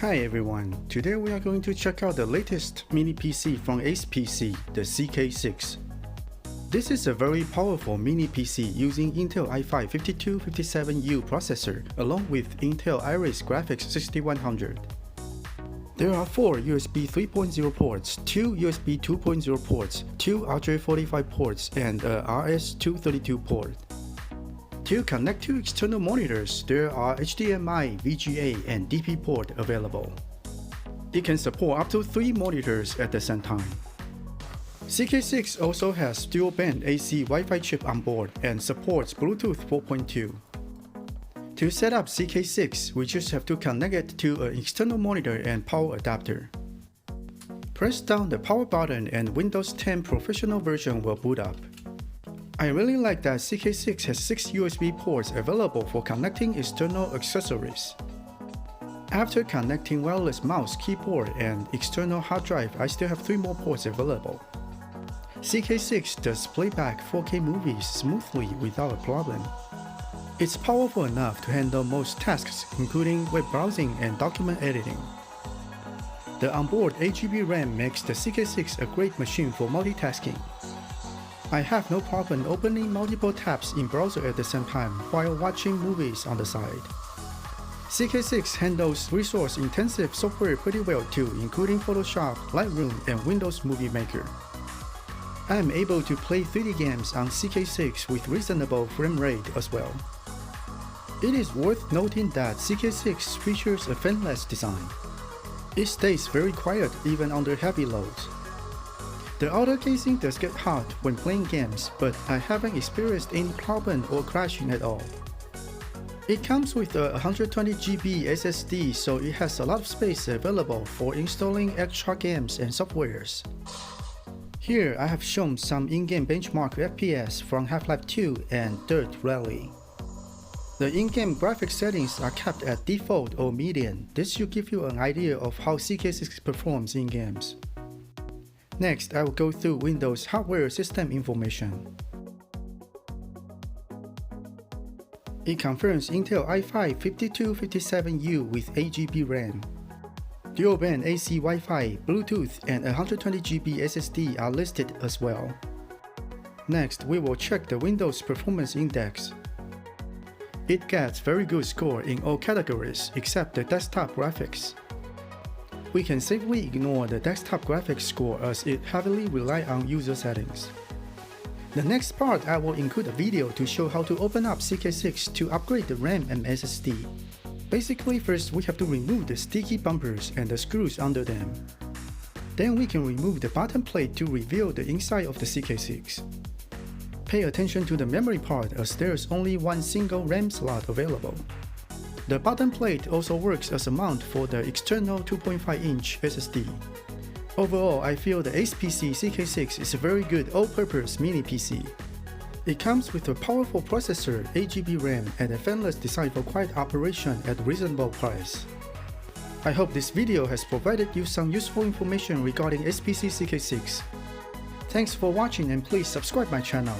Hi everyone, today we are going to check out the latest mini PC from ACEPC, the CK6. This is a very powerful mini PC using Intel i5-5257U processor along with Intel Iris Graphics 6100. There are 4 USB 3.0 ports, 2 USB 2.0 ports, 2 RJ45 ports, and a RS-232 port. To connect to external monitors, there are HDMI, VGA, and DP port available. It can support up to 3 monitors at the same time. CK6 also has dual-band AC Wi-Fi chip on board and supports Bluetooth 4.2. To set up CK6, we just have to connect it to an external monitor and power adapter. Press down the power button and Windows 10 Professional version will boot up. I really like that CK6 has 6 USB ports available for connecting external accessories. After connecting wireless mouse, keyboard, and external hard drive, I still have 3 more ports available. CK6 does playback 4K movies smoothly without a problem. It's powerful enough to handle most tasks, including web browsing and document editing. The onboard 8GB RAM makes the CK6 a great machine for multitasking. I have no problem opening multiple tabs in browser at the same time while watching movies on the side. CK6 handles resource-intensive software pretty well too, including Photoshop, Lightroom, and Windows Movie Maker. I am able to play 3D games on CK6 with reasonable frame rate as well. It is worth noting that CK6 features a fanless design. It stays very quiet even under heavy loads. The outer casing does get hot when playing games, but I haven't experienced any problem or crashing at all. It comes with a 120GB SSD, so it has a lot of space available for installing extra games and softwares. Here I have shown some in-game benchmark FPS from Half-Life 2 and Dirt Rally. The in-game graphics settings are kept at default or median. This should give you an idea of how CK6 performs in games. Next, I will go through Windows hardware system information. It confirms Intel i5-5257U with 8GB RAM. Dual-band AC Wi-Fi, Bluetooth, and 120GB SSD are listed as well. Next, we will check the Windows Performance Index. It gets very good score in all categories except the desktop graphics. We can safely ignore the desktop graphics score as it heavily relies on user settings. The next part I will include a video to show how to open up CK6 to upgrade the RAM and SSD. Basically, first we have to remove the sticky bumpers and the screws under them. Then we can remove the bottom plate to reveal the inside of the CK6. Pay attention to the memory part as there is only one single RAM slot available. The bottom plate also works as a mount for the external 2.5-inch SSD. Overall, I feel the ACEPC CK6 is a very good all-purpose mini PC. It comes with a powerful processor, 8GB RAM, and a fanless design for quiet operation at a reasonable price. I hope this video has provided you some useful information regarding ACEPC CK6. Thanks for watching and please subscribe my channel.